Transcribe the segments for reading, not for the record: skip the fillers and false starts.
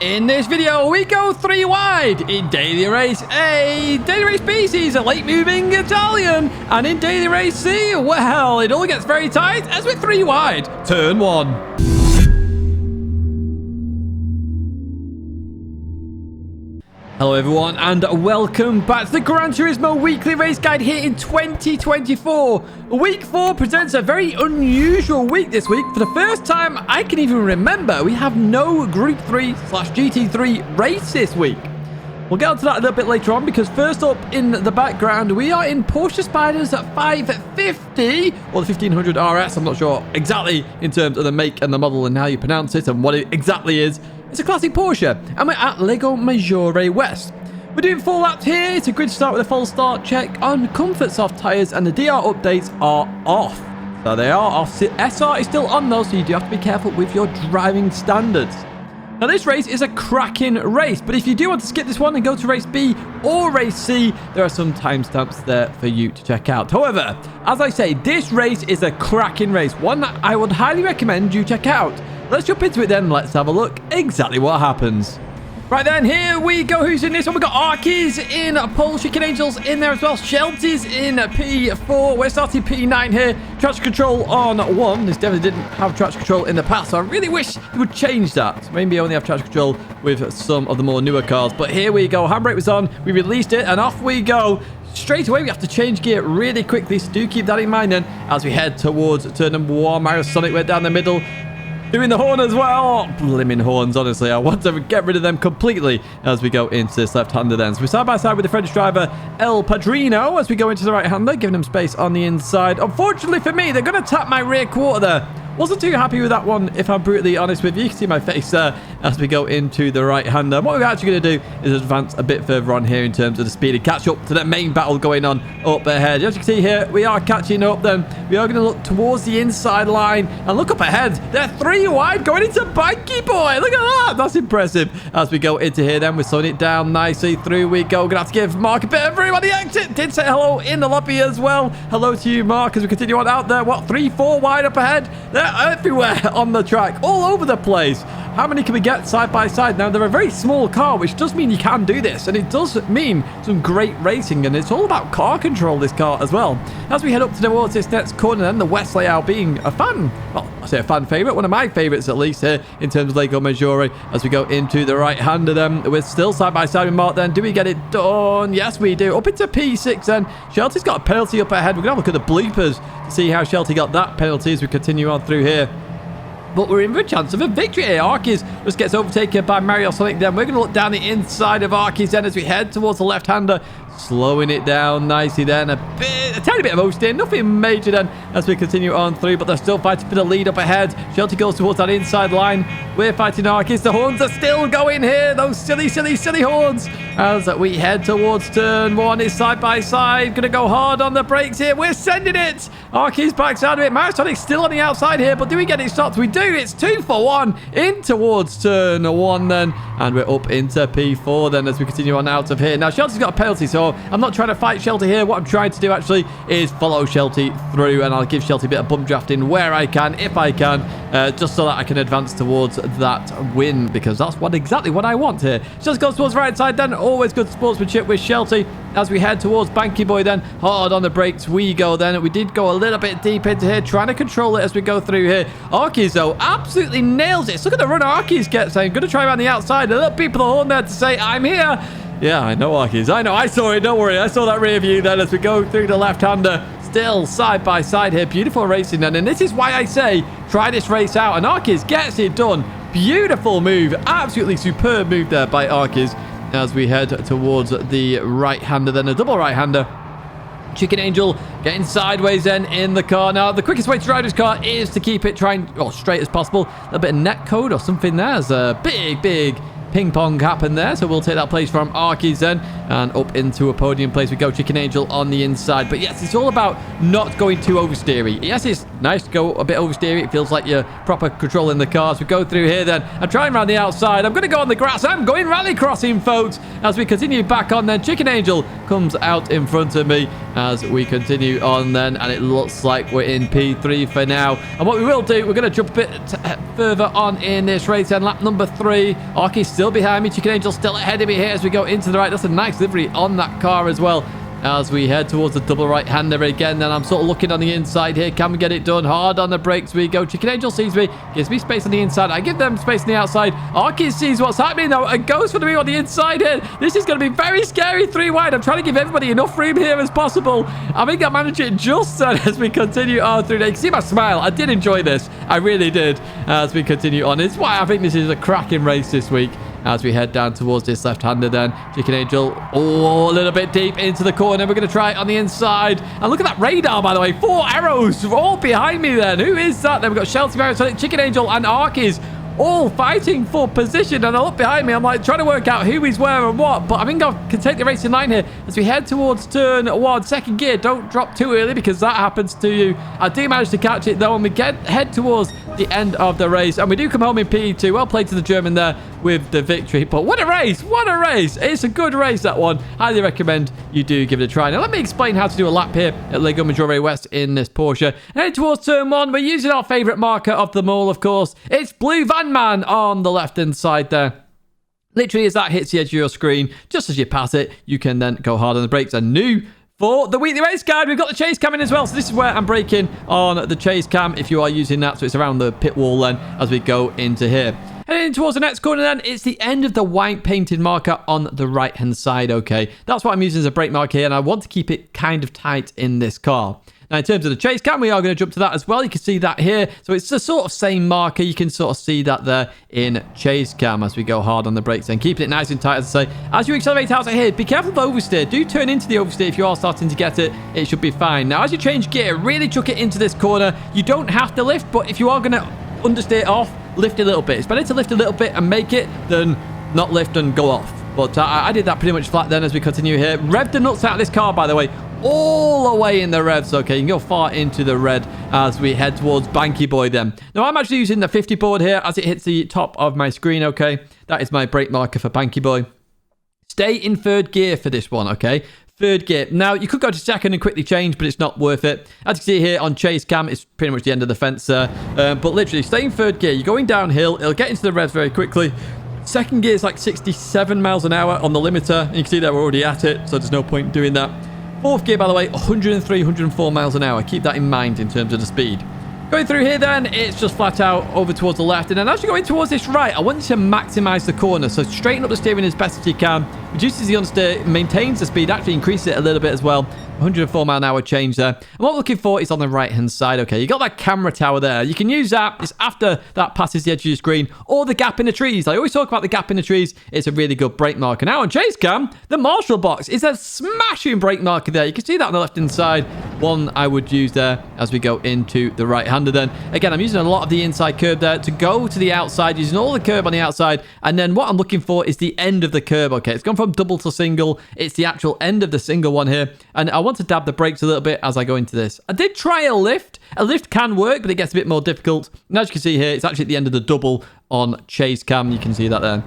In this video, we go 3 wide in Daily Race A. Daily Race B sees a late-moving Italian. And in Daily Race C, well, it all gets very tight as we're 3 wide. Turn 1. Hello everyone and welcome back to the Gran Turismo weekly race guide here in 2024. Week 4 presents a very unusual week this week. For the first time I can even remember, we have no Group 3/GT3 race this week. We'll get onto that a little bit later on because first up in the background, we are in Porsche Spyder's 550 or the 1500 RS. I'm not sure exactly in terms of the make and the model and how you pronounce it and what it exactly is. It's a classic Porsche, and we're at Lago Maggiore West. We're doing 4 laps here. It's a good start with a full start check on comfort soft tyres, and the DR updates are off. So they are off. SR is still on though, so you do have to be careful with your driving standards. Now this race is a cracking race, but if you do want to skip this one and go to race B or race C, there are some timestamps there for you to check out. However, as I say, this race is a cracking race, one that I would highly recommend you check out. Let's jump into it then. Let's have a look exactly what happens. Right then, here we go. Who's in this one? We've got Arkies in pole, Chicken Angels in there as well. Shelty's in P4. We're starting P9 here. Traction control on 1. This definitely didn't have traction control in the past, so I really wish it would change that. Maybe only have traction control with some of the more newer cars. But here we go. Handbrake was on. We released it, and off we go. Straight away, we have to change gear really quickly, so do keep that in mind then as we head towards turn number 1. Mario Sonic went down the middle. Doing the horn as well. Oh, blimmin' horns, honestly. I want to get rid of them completely as we go into this left-hander then. So we're side by side with the French driver, El Padrino, as we go into the right-hander, giving him space on the inside. Unfortunately for me, they're going to tap my rear quarter there. Wasn't too happy with that one, if I'm brutally honest with you. You can see my face there as we go into the right-hander. What we're actually going to do is advance a bit further on here in terms of the speed and catch up to the main battle going on up ahead. As you can see here, we are catching up then. We are going to look towards the inside line and look up ahead. They're 3 wide going into Banky Boy. Look at that. That's impressive. As we go into here then, we're slowing it down nicely. Through we go. Going to have to give Mark a bit of room on the exit. Did say hello in the lobby as well. Hello to you, Mark, as we continue on out there. What, 3-4 wide up ahead? They're everywhere on the track, all over the place. How many can we get side by side? Now, they're a very small car, which does mean you can do this, and it does mean some great racing, and it's all about car control, this car, as well. As we head up towards this next corner, then, the west layout being a fan, well, I say a fan favourite, one of my favourites, at least, here, in terms of Lago Maggiore, as we go into the right-hander, then. We're still side by side with Mark, then. Do we get it done? Yes, we do. Up into P6, then. Shelty's got a penalty up ahead. We're going to have a look at the bloopers to see how Shelty got that penalty as we continue on through here. But we're in for a chance of a victory here. Arkies just gets overtaken by Mario Sonic then. We're going to look down the inside of Arkies then as we head towards the left-hander. Slowing it down nicely then. A tiny bit of oversteer. Nothing major then as we continue on through. But they're still fighting for the lead up ahead. Shelty goes towards that inside line. We're fighting Arkies. The horns are still going here. Those silly, silly, silly horns. As we head towards turn 1. It's side by side. Going to go hard on the brakes here. We're sending it. Arkies backs out of it. Mario Sonic's still on the outside here. But do we get it stopped? We do. It's 2 for 1 in towards turn 1 then. And we're up into P4 then as we continue on out of here. Now, Shelty's got a penalty, so I'm not trying to fight Shelty here. What I'm trying to do actually is follow Shelty through, and I'll give Shelty a bit of bump drafting where I can, if I can, just so that I can advance towards that win, because that's exactly what I want here. Just goes towards the right side then. Always good sportsmanship with Shelty as we head towards Banky Boy then. Hard on the brakes we go then. We did go a little bit deep into here, trying to control it as we go through here. Arkies, though, absolutely nails it. So look at the run Arkies gets. I'm going to try around the outside. A little beep of the horn there to say, I'm here. Yeah, I know, Arkies. I know. I saw it. Don't worry. I saw that rear view then as we go through the left-hander. Still side by side here. Beautiful racing then. And this is why I say try this race out. And Arkies gets it done. Beautiful move. Absolutely superb move there by Arkies as we head towards the right-hander then. A double right-hander. Chicken Angel getting sideways then in the car. Now, the quickest way to drive this car is to keep it straight as possible. A little bit of net code or something there. There's a big ping pong happened there, so we'll take that place from Arkies then, and up into a podium place we go. Chicken Angel on the inside. But yes, it's all about not going too oversteery. Yes, it's nice to go a bit oversteery. It feels like you're proper controlling the car. As we go through here then, I'm trying around the outside. I'm going to go on the grass. I'm going rally crossing, folks, as we continue back on then. Chicken Angel comes out in front of me as we continue on then. And it looks like we're in P3 for now. And what we will do, we're going to jump a bit further on in this race. And lap number 3, Arky's still behind me. Chicken Angel still ahead of me here as we go into the right. That's a nice livery on that car as well. As we head towards the double right-hander again, then I'm sort of looking on the inside here. Can we get it done? Hard on the brakes we go. Chicken Angel sees me, gives me space on the inside. I give them space on the outside. Arky sees what's happening though and goes for me on the inside here. This is going to be very scary 3 wide. I'm trying to give everybody enough room here as possible. I think I managed it just then as we continue on through. You can see my smile. I did enjoy this. I really did as we continue on. It's why I think this is a cracking race this week. As we head down towards this left-hander then. Chicken Angel, a little bit deep into the corner. We're going to try it on the inside. And look at that radar, by the way. 4 arrows all behind me then. Who is that? Then we've got Shelty Barrett, Chicken Angel, and Arkies all fighting for position. And I look behind me. I'm like trying to work out who is where and what. But I think I can take the racing line here as we head towards turn 1. Second gear. Don't drop too early because that happens to you. I do manage to catch it though. And we head towards the end of the race. And we do come home in P2. Well played to the German there with the victory. But what a race. What a race. It's a good race, that one. Highly recommend you do give it a try. Now, let me explain how to do a lap here at Lago Maggiore West in this Porsche. And head towards turn 1. We're using our favourite marker of them all, of course. It's Blue Van Man on the left-hand side there. Literally, as that hits the edge of your screen, just as you pass it, you can then go hard on the brakes. And new for the weekly race guide, we've got the chase cam in as well. So this is where I'm braking on the chase cam if you are using that. So it's around the pit wall then as we go into here. Heading towards the next corner then, it's the end of the white painted marker on the right-hand side, okay? That's what I'm using as a brake mark here, and I want to keep it kind of tight in this car. Now, in terms of the chase cam, we are going to jump to that as well. You can see that here. So it's the sort of same marker. You can sort of see that there in chase cam as we go hard on the brakes and keeping it nice and tight, as I say. As you accelerate out of here, be careful of oversteer. Do turn into the oversteer if you are starting to get it. It should be fine. Now, as you change gear, really chuck it into this corner. You don't have to lift, but if you are going to understeer off, lift a little bit. It's better to lift a little bit and make it than not lift and go off. But I did that pretty much flat then as we continue here. Rev the nuts out of this car, by the way. All the way in the revs. Okay, you can go far into the red as we head towards Banky Boy then. Now, I'm actually using the 50 board here as it hits the top of my screen, okay? That is my brake marker for Banky Boy. Stay in third gear for this one, okay? Third gear. Now, you could go to second and quickly change, but it's not worth it. As you can see here on chase cam, it's pretty much the end of the fence there. But literally, stay in third gear. You're going downhill. It'll get into the revs very quickly. Second gear is like 67 miles an hour on the limiter. And you can see that we're already at it, so there's no point in doing that. Fourth gear, by the way, 103, 104 miles an hour. Keep that in mind in terms of the speed. Going through here then, it's just flat out over towards the left. And then as you're going towards this right, I want you to maximize the corner. So straighten up the steering as best as you can. Reduces the understeer, maintains the speed, actually increases it a little bit as well. 104 mile an hour change there. And what we're looking for is on the right hand side. Okay, you got that camera tower there. You can use that. It's after that passes the edge of your screen, or the gap in the trees. I always talk about the gap in the trees. It's a really good brake marker. Now on chase cam, the Marshall box is a smashing brake marker there. You can see that on the left hand side. One I would use there as we go into the right hander then. Again, I'm using a lot of the inside curb there to go to the outside, using all the curb on the outside. And then what I'm looking for is the end of the curb. Okay, it's gone from double to single. It's the actual end of the single one here. And I want to dab the brakes a little bit as I go into this. I did try a lift. A lift can work, but it gets a bit more difficult. And as you can see here, it's actually at the end of the double on chase cam. You can see that there.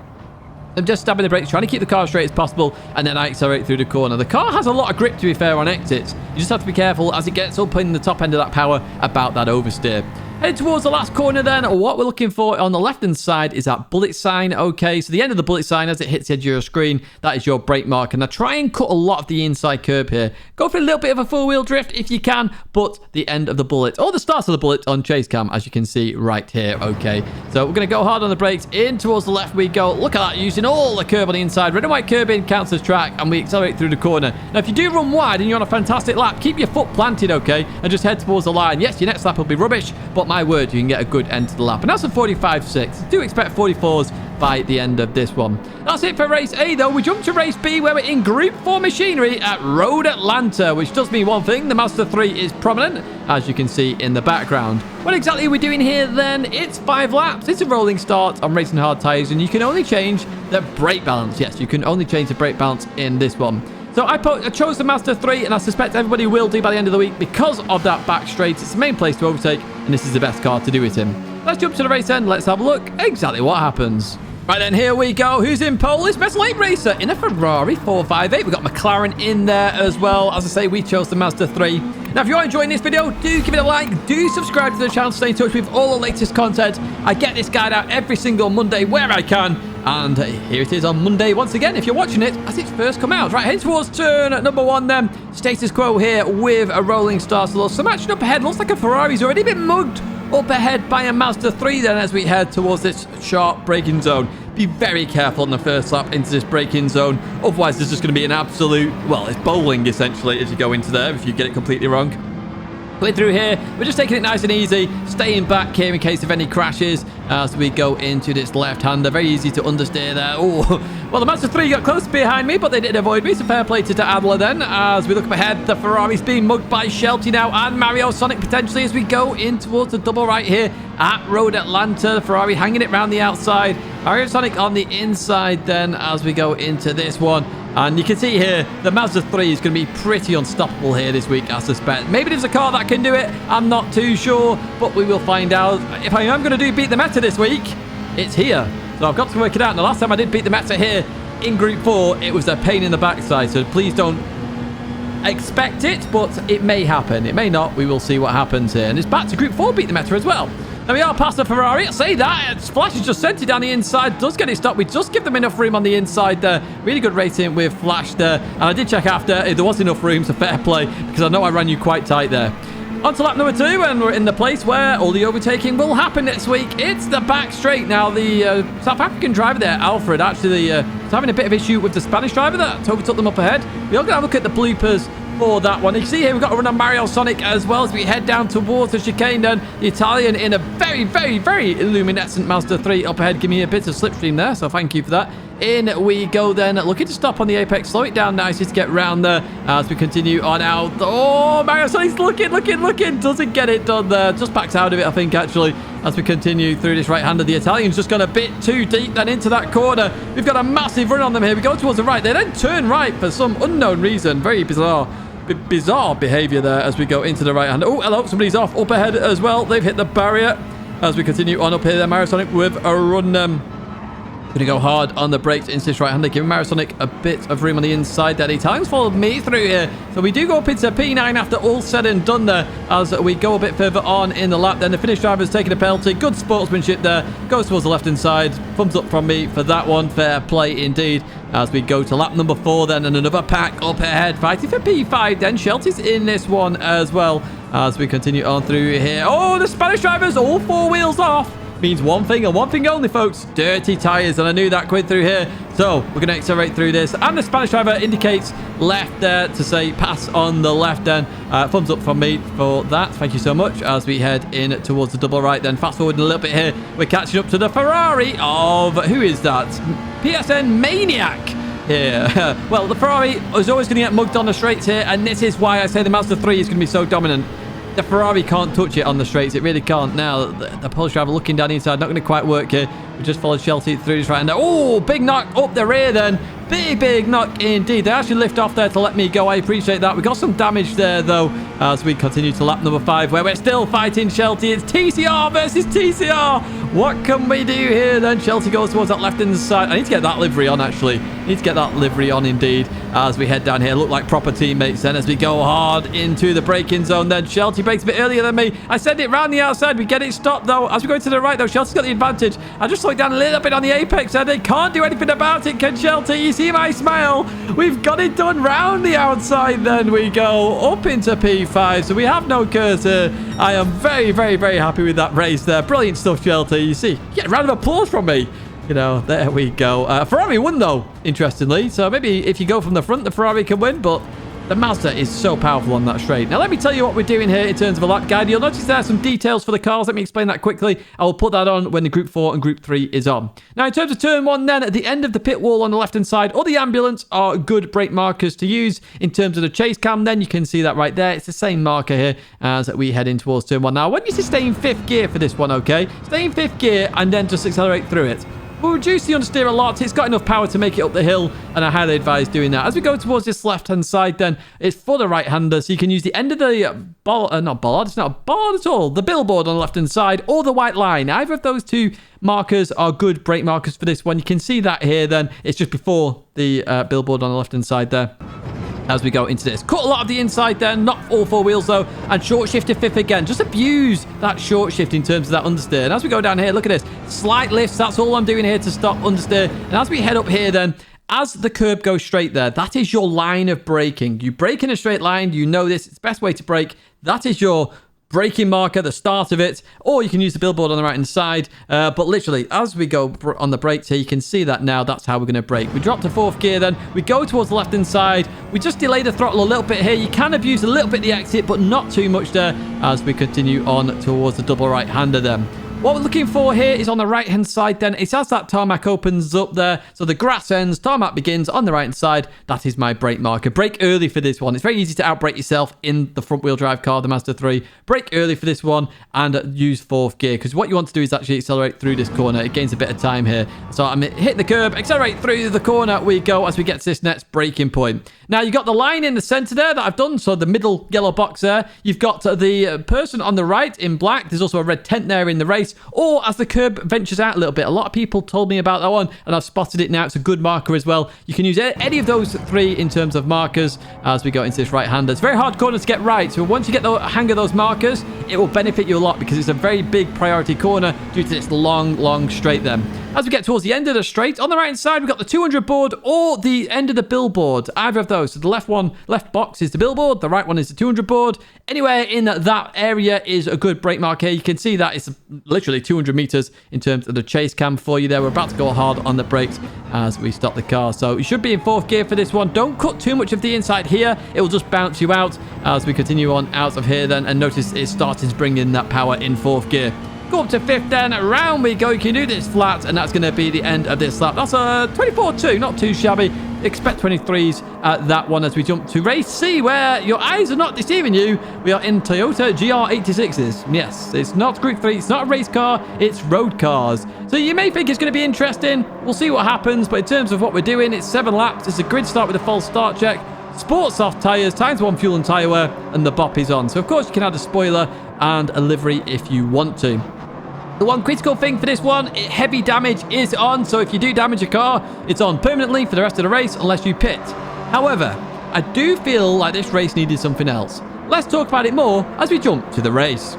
I'm just stabbing the brakes, trying to keep the car as straight as possible, and then I accelerate through the corner. The car has a lot of grip, to be fair, on exits. You just have to be careful as it gets up in the top end of that power about that oversteer. Head towards the last corner then. What we're looking for on the left-hand side is that bullet sign. Okay, so the end of the bullet sign as it hits the edge of your screen, that is your brake marker. Now, try and cut a lot of the inside curb here. Go for a little bit of a four-wheel drift if you can, but the end of the bullet, or the start of the bullet on chase cam, as you can see right here. Okay, so we're going to go hard on the brakes. In towards the left we go. Look at that, using all the curb on the inside. Red and white curb in counts as track, and we accelerate through the corner. Now, if you do run wide and you're on a fantastic lap, keep your foot planted, okay, and just head towards the line. Yes, your next lap will be rubbish, but my word, you can get a good end to the lap. And that's a 45.6. Do expect 44s by the end of this one. That's it for race A, though. We jump to race B, where we're in Group 4 machinery at Road Atlanta, which does mean one thing: the Mazda 3 is prominent, as you can see in the background. What exactly are we doing here then? It's 5 laps. It's a rolling start on racing hard tyres, and you can only change the brake balance. Yes, you can only change the brake balance in this one. So I chose the Mazda 3, and I suspect everybody will do by the end of the week because of that back straight. It's the main place to overtake, and this is the best car to do it in. Let's jump to the race end. Let's have a look exactly what happens. Right then, here we go. Who's in pole? It's Best Late Racer in a Ferrari 458. We've got McLaren in there as well. As I say, we chose the Mazda 3. Now, if you are enjoying this video, do give it a like. Do subscribe to the channel to stay in touch with all the latest content. I get this guide out every single Monday where I can. And here it is on Monday once again, if you're watching it as it's first come out. Right, heading towards turn number 1 then. Status quo here with a rolling start. So some action up ahead. Looks like a Ferrari's already been mugged up ahead by a Mazda 3 then as we head towards this sharp braking zone. Be very careful on the first lap into this braking zone. Otherwise, there's just going to be an absolute, well, it's bowling essentially as you go into there if you get it completely wrong. Going through here, we're just taking it nice and easy, staying back here in case of any crashes as we go into this left-hander. Very easy to understeer there. Oh, well, the Mazda 3 got close behind me, but they did avoid me, so fair play to Adler then. As we look up ahead, the Ferrari's being mugged by Shelty now, and Mario Sonic potentially as we go in towards the double right here at Road Atlanta. The Ferrari hanging it round the outside. Mario Sonic on the inside then as we go into this one. And you can see here, the Mazda 3 is going to be pretty unstoppable here this week, I suspect. Maybe there's a car that can do it. I'm not too sure, but we will find out. If I am going to do Beat the Meta this week, it's here. So I've got to work it out. And the last time I did Beat the Meta here in Group 4, it was a pain in the backside. So please don't expect it, but it may happen. It may not. We will see what happens here. And it's back to Group 4 Beat the Meta as well. Now we are past the Ferrari. I say that. Splash has just sent it down the inside. Does get it stopped. We just give them enough room on the inside there. Really good racing with Flash there. And I did check after if there was enough room, so fair play, because I know I ran you quite tight there. On to lap number 2, and we're in the place where all the overtaking will happen next week. It's the back straight. Now, the South African driver there, Alfred, actually is having a bit of issue with the Spanish driver that overtook them up ahead. We're going to have a look at the bloopers for that one. You can see here we've got a run on Mario Sonic as well as we head down towards the chicane. Then the Italian in a very, very, very luminescent Mazda 3 up ahead. Give me a bit of slipstream there, so thank you for that. In we go then, looking to stop on the apex, slow it down nicely to get round there as we continue on out. Oh, Mario Sonic's looking, doesn't get it done there, just backs out of it I think actually as we continue through this right-hander. The Italian's just gone a bit too deep then into that corner. We've got a massive run on them here. We go towards the right, they then turn right for some unknown reason. Very bizarre behavior there as we go into the right-hander. Oh, hello, somebody's off up ahead as well. They've hit the barrier as we continue on up here. Mario Sonic with a run. Going to go hard on the brakes into this right-hander, giving Mario Sonic a bit of room on the inside there. The Italians followed me through here. So we do go up into P9 after all said and done there as we go a bit further on in the lap. Then the Finnish driver's taking a penalty. Good sportsmanship there. Goes towards the left-hand side. Thumbs up from me for that one. Fair play indeed. As we go to lap number 4 then, and another pack up ahead. Fighting for P5 then. Shelty's in this one as well as we continue on through here. Oh, the Spanish drivers all 4 wheels off. Means one thing and one thing only, folks. Dirty tires, and I knew that going through here. So we're going to accelerate through this, and the Spanish driver indicates left there to say pass on the left. Then thumbs up from me for that. Thank you so much. As we head in towards the double right, then fast forward a little bit here, we're catching up to the Ferrari of, who is that? PSN Maniac here. Well, the Ferrari is always going to get mugged on the straights here, and this is why I say the Mazda 3 is going to be so dominant. The Ferrari can't touch it on the straights. It really can't. Now, the Polish driver looking down the inside. Not going to quite work here. We just followed Shelty through this right-hander. Oh, big knock up the rear then. Big knock indeed. They actually lift off there to let me go. I appreciate that. We got some damage there, though, as we continue to lap number 5, where we're still fighting Shelty. It's TCR versus TCR. What can we do here then? Shelty goes towards that left-hand side. I need to get that livery on, actually. Need to get that livery on, indeed, as we head down here. Look like proper teammates then as we go hard into the braking zone. Then Shelty brakes a bit earlier than me. I send it round the outside. We get it stopped, though. As we go to the right, though, Shelty's got the advantage. I just slowed down a little bit on the apex, and they can't do anything about it, can Shelty? You see my smile? We've got it done round the outside. Then we go up into P5, so we have no curse here. I am very, very, very happy with that race there. Brilliant stuff, Shelty. You see, get a round of applause from me. You know, there we go. Ferrari won, though, interestingly. So maybe if you go from the front, the Ferrari can win, but the Mazda is so powerful on that straight. Now, let me tell you what we're doing here in terms of a lap guide. You'll notice there are some details for the cars. Let me explain that quickly. I will put that on when the Group 4 and Group 3 is on. Now, in terms of Turn 1 then, at the end of the pit wall on the left-hand side, or the ambulance are good brake markers to use. In terms of the chase cam, then you can see that right there. It's the same marker here as we head in towards Turn 1. Now, I want you to stay in 5th gear for this one, okay? Stay in 5th gear and then just accelerate through it. We'll reduce the understeer a lot. It's got enough power to make it up the hill, and I highly advise doing that. As we go towards this left-hand side, then, it's for the right-hander, so you can use the end of the not bollard, it's not a bollard at all, the billboard on the left-hand side, or the white line. Either of those two markers are good brake markers for this one. You can see that here, then. It's just before the billboard on the left-hand side there. As we go into this, cut a lot of the inside there, not all four wheels though, and short shift to fifth again. Just abuse that short shift in terms of that understeer. And as we go down here, look at this, slight lifts. That's all I'm doing here to stop understeer. And as we head up here then, as the curb goes straight there, that is your line of braking. You brake in a straight line, you know this, it's the best way to brake. That is your braking marker, the start of it, or you can use the billboard on the right hand side. But literally, as we go on the brakes here, you can see that now. That's how we're going to brake. We drop to fourth gear, then we go towards the left hand side. We just delay the throttle a little bit here. You can abuse a little bit the exit, but not too much there as we continue on towards the double right hander then. What we're looking for here is on the right-hand side then. It's as that tarmac opens up there. So the grass ends, tarmac begins on the right-hand side. That is my brake marker. Brake early for this one. It's very easy to outbrake yourself in the front-wheel drive car, the Mazda 3. Brake early for this one and use fourth gear, because what you want to do is actually accelerate through this corner. It gains a bit of time here. So I'm hitting the curb, accelerate through the corner we go as we get to this next braking point. Now, you've got the line in the center there that I've done, so the middle yellow box there. You've got the person on the right in black. There's also a red tent there in the race. Or as the curb ventures out a little bit, a lot of people told me about that one, and I've spotted it now. It's a good marker as well. You can use any of those three in terms of markers as we go into this right-hander. It's a very hard corner to get right, so once you get the hang of those markers, it will benefit you a lot because it's a very big priority corner due to this long straight then. As we get towards the end of the straight, on the right-hand side, we've got the 200 board or the end of the billboard. Either of those. So the left box is the billboard. The right one is the 200 board. Anywhere in that area is a good brake mark here. You can see that it's literally 200 meters in terms of the chase cam for you there. We're about to go hard on the brakes as we stop the car. So you should be in fourth gear for this one. Don't cut too much of the inside here. It will just bounce you out as we continue on out of here then. And notice it's starting to bring in that power in fourth gear. Go up to fifth then, round we go. You can do this flat, and that's going to be the end of this lap. That's a 24.2, not too shabby. Expect 23s at that one as we jump to race C, where your eyes are not deceiving you. We are in Toyota GR86s. Yes, it's not Group 3, it's not a race car, it's road cars. So you may think it's going to be interesting. We'll see what happens, but in terms of what we're doing, it's 7 laps. It's a grid start with a false start check. Sport soft tyres, ×1 fuel and tyre wear, and the bop is on. So, of course, you can add a spoiler and a livery if you want to. The one critical thing for this one, heavy damage is on. So if you do damage a car, it's on permanently for the rest of the race unless you pit. However, I do feel like this race needed something else. Let's talk about it more as we jump to the race.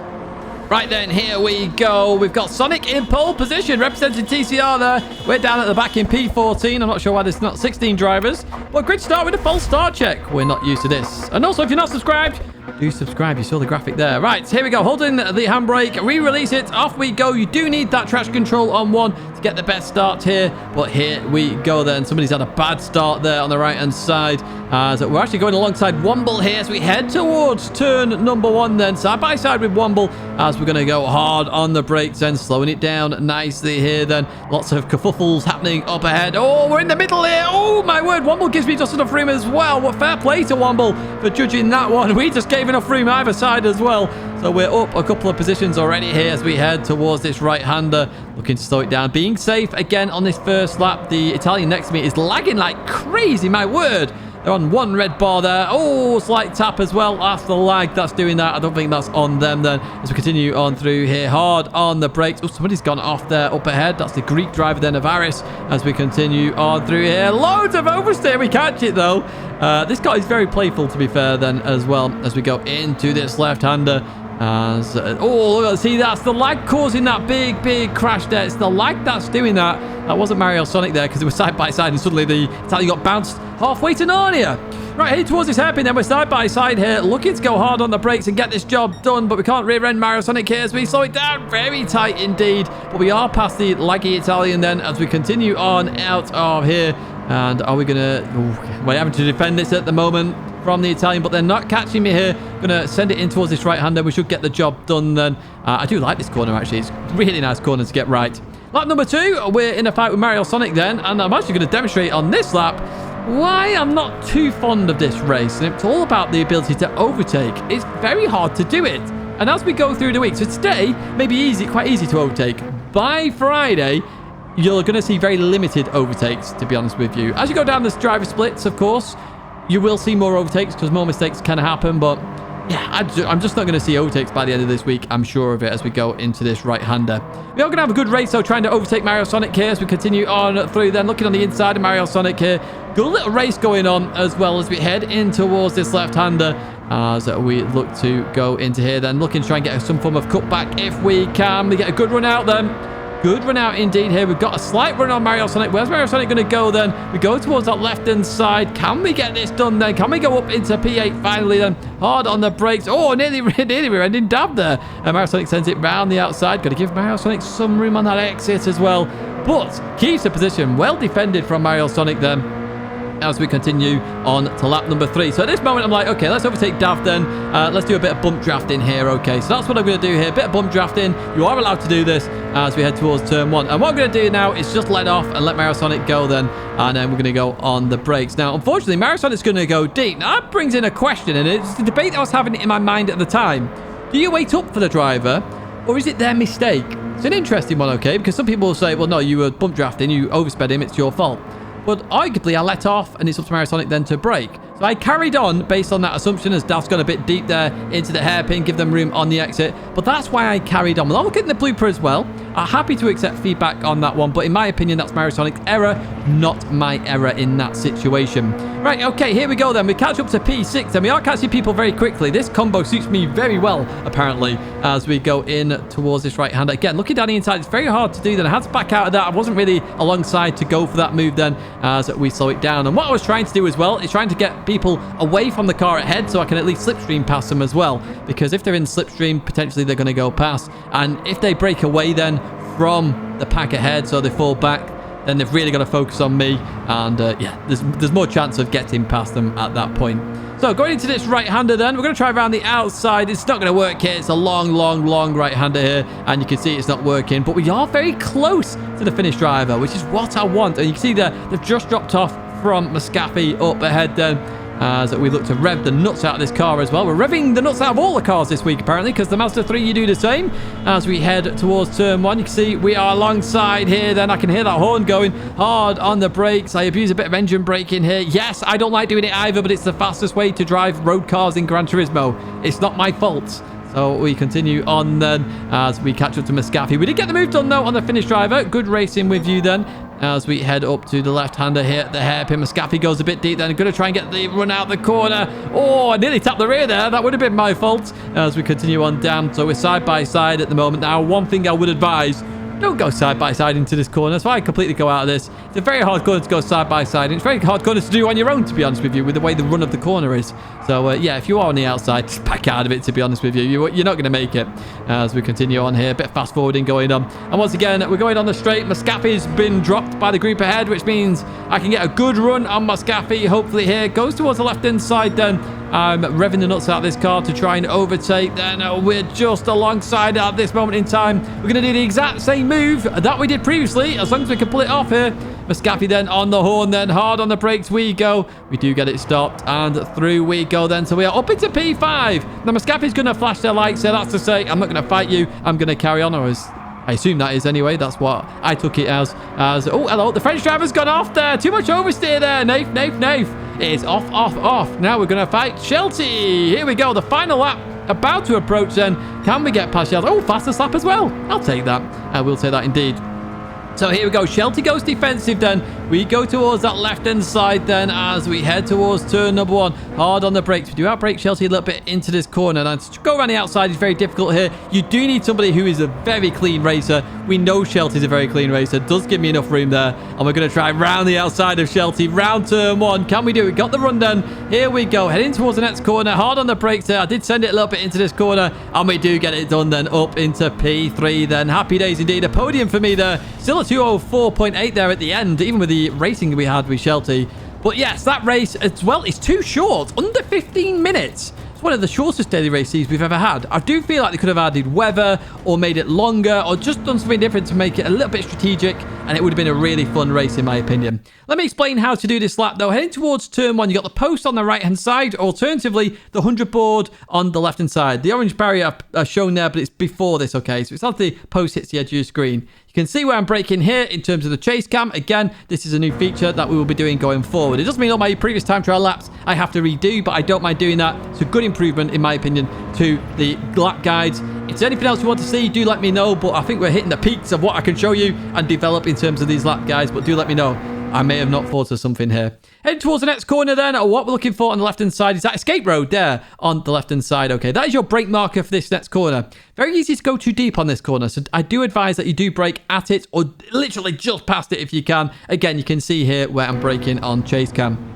Right then, here we go. We've got Sonic in pole position, representing TCR there. We're down at the back in P14. I'm not sure why there's not 16 drivers. Well, grid start with a false start check. We're not used to this. And also, if you're not subscribed, do subscribe. You saw the graphic there. Right, here we go. Holding the handbrake. Re-release it. Off we go. You do need that traction control on one to get the best start here. But here we go then. Somebody's had a bad start there on the right-hand side. So we're actually going alongside Womble here as we head towards turn number 1 then. Side by side with Womble as we're going to go hard on the brakes and slowing it down nicely here then. Lots of kerfuffles happening up ahead. Oh, we're in the middle here. Oh, my word. Womble gives me just enough room as well. What fair play to Womble for judging that one. We just gave enough room either side as well. So we're up a couple of positions already here as we head towards this right-hander. Looking to slow it down. Being safe again on this first lap. The Italian next to me is lagging like crazy. My word. They're on one red bar there. Oh, slight tap as well. After the lag, that's doing that. I don't think that's on them then. As we continue on through here, hard on the brakes. Oh, somebody's gone off there up ahead. That's the Greek driver then, Avaris. As we continue on through here. Loads of oversteer. We catch it though. This guy is very playful, to be fair then, as well, as we go into this left-hander. See, that's the lag causing that big crash there. It's the lag that's doing that. That wasn't Mario Sonic there because it was side by side and suddenly the Italian got bounced halfway to Narnia. Right, heading towards this hairpin then. We're side by side here, looking to go hard on the brakes and get this job done, but we can't rear end Mario Sonic here as we slow it down very tight indeed. But we are past the laggy Italian then as we continue on out of here. And are we gonna... we're having to defend this at the moment from the Italian, but they're not catching me here. Gonna send it in towards this right-hander. We should get the job done then. I do like this corner, actually. It's a really nice corner to get right. Lap number 2, we're in a fight with Mario Sonic then, and I'm actually going to demonstrate on this lap why I'm not too fond of this race. And it's all about the ability to overtake. It's very hard to do it. And as we go through the week, so today may be quite easy to overtake. By Friday, you're going to see very limited overtakes, to be honest with you. As you go down this driver splits, of course, you will see more overtakes because more mistakes can happen, but yeah, I'm just not going to see overtakes by the end of this week. I'm sure of it as we go into this right-hander. We are going to have a good race, though, trying to overtake Mario Sonic here as we continue on through then. Looking on the inside of Mario Sonic here. Good little race going on as well as we head in towards this left-hander as we look to go into here then. Looking to try and get some form of cutback if we can. We get a good run out then. Good run out indeed here. We've got a slight run on Mario Sonic. Where's Mario Sonic going to go then? We go towards that left-hand side. Can we get this done then? Can we go up into P8 finally then? Hard on the brakes. Oh, nearly we're ending dab there. Mario Sonic sends it round the outside. Got to give Mario Sonic some room on that exit as well. But keeps the position. Well defended from Mario Sonic then, as we continue on to lap number 3. So at this moment, I'm like, okay, let's overtake Dav then. Let's do a bit of bump drafting here, okay? So that's what I'm going to do here. A bit of bump drafting. You are allowed to do this as we head towards turn 1. And what I'm going to do now is just let off and let Mario Sonic go then. And then we're going to go on the brakes. Now, unfortunately, Mario Sonic's going to go deep. Now, that brings in a question, and it's the debate that I was having in my mind at the time. Do you wait up for the driver, or is it their mistake? It's an interesting one, okay? Because some people will say, well, no, you were bump drafting. You oversped him. It's your fault. But arguably, I let off, and it's up to Mario Sonic then to brake. So I carried on based on that assumption as Daft's gone a bit deep there into the hairpin, give them room on the exit. But that's why I carried on. Well, I'll look at the blooper as well. I'm happy to accept feedback on that one. But in my opinion, that's Mario Sonic's error, not my error in that situation. Right, okay, here we go then. We catch up to P6, and we are catching people very quickly. This combo suits me very well, apparently, as we go in towards this right hand. Again, looking down the inside, it's very hard to do then. I had to back out of that. I wasn't really alongside to go for that move then as we slow it down. And what I was trying to do as well is trying to get people away from the car ahead so I can at least slipstream past them as well. Because if they're in slipstream, potentially they're going to go past. And if they break away then from the pack ahead, so they fall back, then they've really got to focus on me. And yeah, there's more chance of getting past them at that point. So going into this right-hander then, we're going to try around the outside. It's not going to work here. It's a long right-hander here. And you can see it's not working. But we are very close to the finish driver, which is what I want. And you can see there, they've just dropped off from Muscafy up ahead then, as we look to rev the nuts out of this car as well. We're revving the nuts out of all the cars this week, apparently, because the Mazda 3, you do the same. As we head towards turn 1, you can see we are alongside here. Then I can hear that horn going hard on the brakes. I abuse a bit of engine braking here. Yes, I don't like doing it either, but it's the fastest way to drive road cars in Gran Turismo. It's not my fault. So we continue on then as we catch up to Muscafy. We did get the move done, though, on the finish driver. Good racing with you then as we head up to the left-hander here at the hairpin. Muscafy goes a bit deep then. Going to try and get the run out the corner. Oh, I nearly tapped the rear there. That would have been my fault as we continue on down. So we're side by side at the moment. Now, one thing I would advise, don't go side by side into this corner. So I completely go out of this. It's a very hard corner to go side by side. And it's a very hard corner to do on your own, to be honest with you, with the way the run of the corner is. So, yeah, if you are on the outside, just back out of it, to be honest with you. You're not going to make it as we continue on here. A bit fast forwarding going on. And once again, we're going on the straight. Muscafy's been dropped by the group ahead, which means I can get a good run on Muscafy, hopefully here. Goes towards the left-hand side then. I'm revving the nuts out of this car to try and overtake. Then we're just alongside at this moment in time. We're going to do the exact same move that we did previously, as long as we can pull it off here. Muscafy then on the horn, then hard on the brakes we go. We do get it stopped, and through we go then. So we are up into P5. Now Muscafy's going to flash their lights, so that's to say, I'm not going to fight you. I'm going to carry on, or as I assume that is anyway. That's what I took it as. Oh, hello. The French driver's gone off there. Too much oversteer there. Nafe. It is off. Now we're going to fight Shelty. Here we go. The final lap about to approach then. Can we get past Shelty? Oh, fastest lap as well. I'll take that. I will take that indeed. So here we go. Shelty goes defensive then. We go towards that left-hand side then as we head towards turn number 1. Hard on the brakes. We do outbrake Shelty a little bit into this corner. Now, to go around the outside is very difficult here. You do need somebody who is a very clean racer. We know Shelty's a very clean racer. Does give me enough room there. And we're going to try round the outside of Shelty. Round turn 1. Can we do it? Got the run done. Here we go. Heading towards the next corner. Hard on the brakes there. I did send it a little bit into this corner. And we do get it done then up into P3 then. Happy days indeed. A podium for me there. Still a 204.8 there at the end, even with the racing we had with Shelty. But yes, that race as well is too short. Under 15 minutes. It's one of the shortest daily races we've ever had. I do feel like they could have added weather or made it longer or just done something different to make it a little bit strategic, and it would have been a really fun race in my opinion. Let me explain how to do this lap though. Heading towards turn 1, you got the post on the right hand side, or alternatively the 100 board on the left hand side. The orange barrier are shown there, but it's before this, okay? So it's after the post hits the edge of your screen. You can see where I'm braking here in terms of the chase cam. Again, this is a new feature that we will be doing going forward. It doesn't mean all my previous time trial laps I have to redo, but I don't mind doing that. It's a good improvement, in my opinion, to the lap guides. If there's anything else you want to see, do let me know. But I think we're hitting the peaks of what I can show you and develop in terms of these lap guides. But do let me know. I may have not thought of something here. Heading towards the next corner then. What we're looking for on the left-hand side is that escape road there on the left-hand side. Okay, that is your brake marker for this next corner. Very easy to go too deep on this corner. So I do advise that you do brake at it or literally just past it if you can. Again, you can see here where I'm braking on chase cam.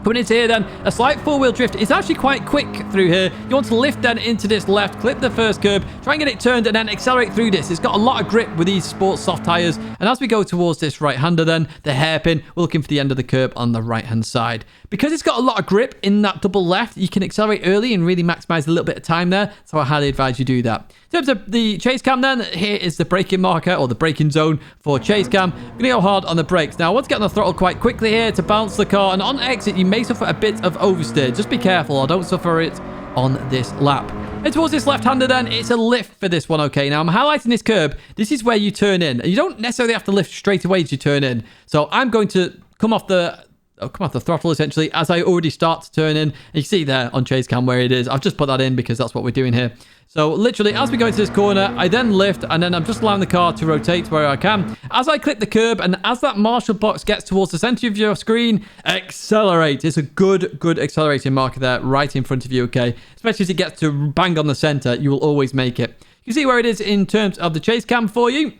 Coming into here then, a slight four-wheel drift is actually quite quick through here. You want to lift then into this left, clip the first curb, try and get it turned and then accelerate through this. It's got a lot of grip with these sports soft tyres. And as we go towards this right-hander then, the hairpin, we're looking for the end of the curb on the right-hand side. Because it's got a lot of grip in that double left, you can accelerate early and really maximize a little bit of time there. So I highly advise you do that. In terms of the chase cam then, here is the braking marker or the braking zone for chase cam. I'm going to go hard on the brakes. Now, I want to get on the throttle quite quickly here to balance the car. And on exit, you may suffer a bit of oversteer. Just be careful or don't suffer it on this lap. And towards this left-hander then, it's a lift for this one, okay? Now, I'm highlighting this curb. This is where you turn in. And you don't necessarily have to lift straight away as you turn in. So I'm going to come off the throttle essentially as I already start to turn in. And you see there on chase cam where it is. I've just put that in because that's what we're doing here. So literally as we go into this corner, I then lift and then I'm just allowing the car to rotate where I can. As I clip the curb and as that marshal box gets towards the center of your screen, accelerate. It's a good accelerating marker there right in front of you, okay? Especially as it gets to bang on the center, you will always make it. You see where it is in terms of the chase cam for you.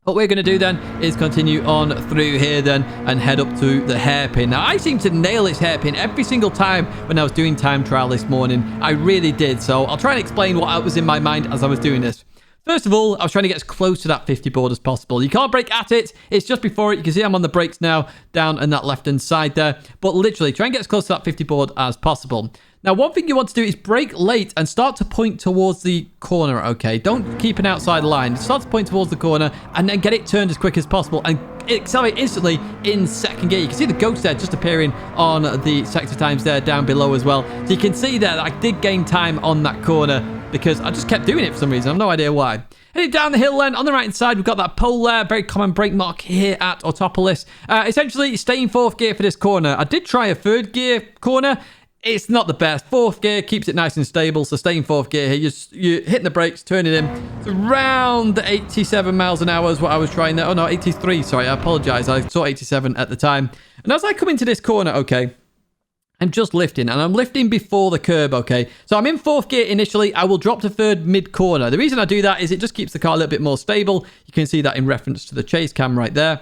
What we're going to do then is continue on through here then and head up to the hairpin. Now, I seem to nail this hairpin every single time when I was doing time trial this morning. I really did. So I'll try and explain what was in my mind as I was doing this. First of all, I was trying to get as close to that 50 board as possible. You can't brake at it. It's just before it. You can see I'm on the brakes now down on that left-hand side there. But literally, try and get as close to that 50 board as possible. Now, one thing you want to do is brake late and start to point towards the corner, okay? Don't keep an outside line. Start to point towards the corner and then get it turned as quick as possible and accelerate instantly in second gear. You can see the ghost there just appearing on the sector times there down below as well. So you can see there that I did gain time on that corner because I just kept doing it for some reason. I have no idea why. Heading down the hill then, on the right-hand side, we've got that pole there. Very common brake mark here at Autopolis. Essentially, stay in fourth gear for this corner. I did try a third gear corner. It's not the best. Fourth gear keeps it nice and stable, so stay in fourth gear here. You're hitting the brakes, turning in. It's around 87 miles an hour is what I was trying there. Oh, no, 83. Sorry, I apologize. I saw 87 at the time. And as I come into this corner, okay, I'm just lifting, and I'm lifting before the curb, okay? So I'm in fourth gear initially. I will drop to third mid-corner. The reason I do that is it just keeps the car a little bit more stable. You can see that in reference to the chase cam right there.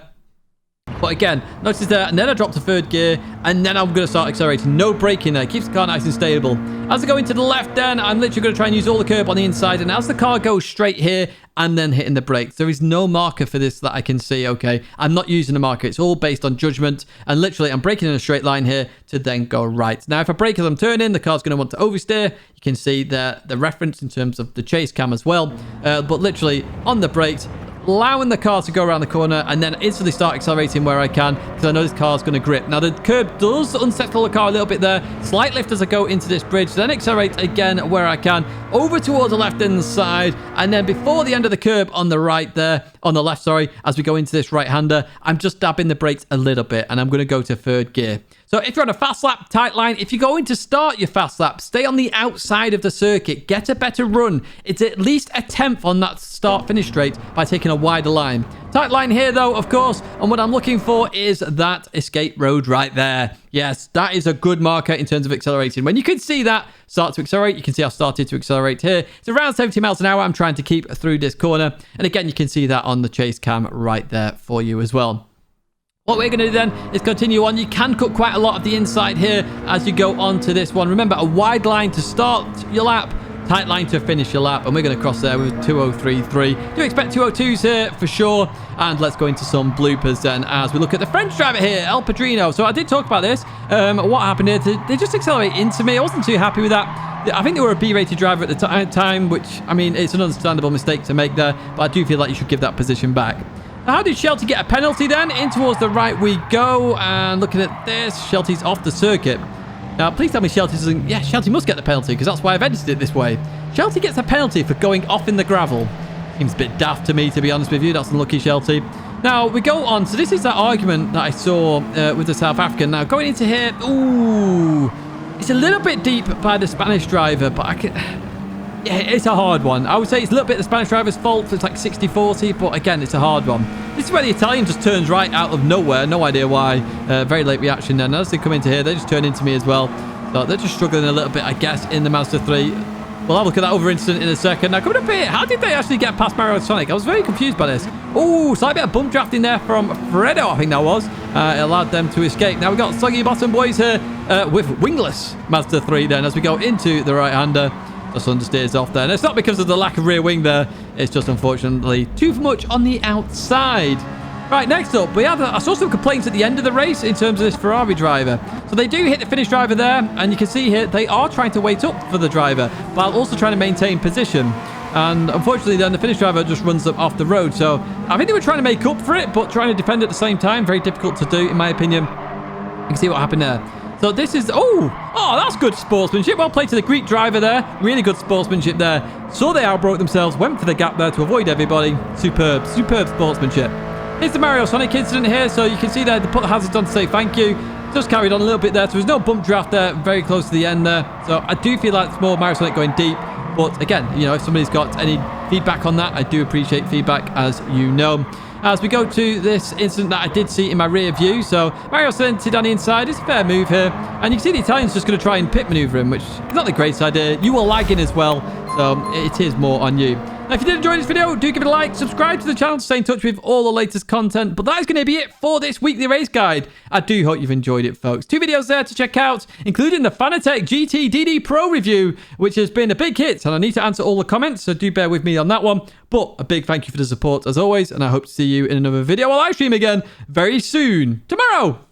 But again, notice there, and then I drop to third gear, and then I'm going to start accelerating. No braking there. Keeps the car nice and stable. As I go into the left then, I'm literally going to try and use all the curb on the inside, and as the car goes straight here, and then hitting the brakes. There is no marker for this that I can see, okay? I'm not using a marker. It's all based on judgment, and literally I'm braking in a straight line here to then go right. Now, if I brake as I'm turning, the car's going to want to oversteer. You can see the reference in terms of the chase cam as well. But literally on the brakes, allowing the car to go around the corner and then instantly start accelerating where I can because I know this car's going to grip. Now, the curb does unsettle the car a little bit there. Slight lift as I go into this bridge, then accelerate again where I can, over towards the left-hand side, and then before the end of the curb on the right there, on the left, sorry, as we go into this right-hander, I'm just dabbing the brakes a little bit, and I'm going to go to third gear. So if you're on a fast lap, tight line, if you're going to start your fast lap, stay on the outside of the circuit. Get a better run. It's at least a tenth on that start-finish straight by taking a wider line. Tight line here, though, of course, and what I'm looking for is that escape road right there. Yes, that is a good marker in terms of accelerating. When you can see that start to accelerate, you can see I've started to accelerate here. It's around 70 miles an hour. I'm trying to keep through this corner. And again, you can see that on the chase cam right there for you as well. What we're going to do then is continue on. You can cut quite a lot of the inside here as you go on to this one. Remember, a wide line to start your lap, tight line to finish your lap, and we're going to cross there with 2:03.3. Do expect 2:02s here for sure. And let's go into some bloopers then as we look at the French driver here, El Padrino. So I did talk about this. What happened here? They just accelerated into me. I wasn't too happy with that. I think they were a B-rated driver at the time, which, I mean, it's an understandable mistake to make there, but I do feel like you should give that position back. How did Shelty get a penalty then? In towards the right we go. And looking at this, Shelty's off the circuit. Now, please tell me Shelty doesn't... Yeah, Shelty must get the penalty because that's why I've edited it this way. Shelty gets a penalty for going off in the gravel. Seems a bit daft to me, to be honest with you. That's unlucky, Shelty. Now, we go on. So this is that argument that I saw with the South African. Now, going into here, ooh, it's a little bit deep by the Spanish driver, but yeah, it's a hard one. I would say it's a little bit the Spanish driver's fault. It's like 60-40, but again, it's a hard one. This is where the Italian just turns right out of nowhere. No idea why. Very late reaction then. As they come into here, they just turn into me as well. So they're just struggling a little bit, I guess, in the Mazda 3. We'll have a look at that other incident in a second. Now, coming up here, how did they actually get past Mario and Sonic? I was very confused by this. Oh, slight bit of bump drafting there from Fredo, I think that was. It allowed them to escape. Now, we've got Soggy Bottom Boys here with wingless Mazda 3 then as we go into the right-hander. Just understeers off there. And it's not because of the lack of rear wing there. It's just, unfortunately, too much on the outside. Right, next up, I saw some complaints at the end of the race in terms of this Ferrari driver. So they do hit the Finnish driver there, and you can see here they are trying to wait up for the driver while also trying to maintain position. And unfortunately, then the Finnish driver just runs them off the road. So I think they were trying to make up for it, but trying to defend at the same time. Very difficult to do, in my opinion. You can see what happened there. So this is, oh, that's good sportsmanship. Well played to the Greek driver there. Really good sportsmanship there. So they outbroke themselves, went for the gap there to avoid everybody. Superb sportsmanship. Here's the Mario Sonic incident here. So you can see there, they put the hazards on to say thank you. Just carried on a little bit there. So there's no bump draft there, very close to the end there. So I do feel like it's more Mario Sonic going deep. But again, you know, if somebody's got any feedback on that, I do appreciate feedback, as you know. As we go to this incident that I did see in my rear view. So Mario sent it on the inside. It's a fair move here. And you can see the Italian's just going to try and pit maneuver him, which is not the greatest idea. You were lagging as well. So it is more on you. Now, if you did enjoy this video, do give it a like, subscribe to the channel to stay in touch with all the latest content. But that is going to be it for this weekly race guide. I do hope you've enjoyed it, folks. 2 videos there to check out, including the Fanatec GT DD Pro review, which has been a big hit. And I need to answer all the comments, so do bear with me on that one. But a big thank you for the support, as always. And I hope to see you in another video or live stream again very soon. Tomorrow.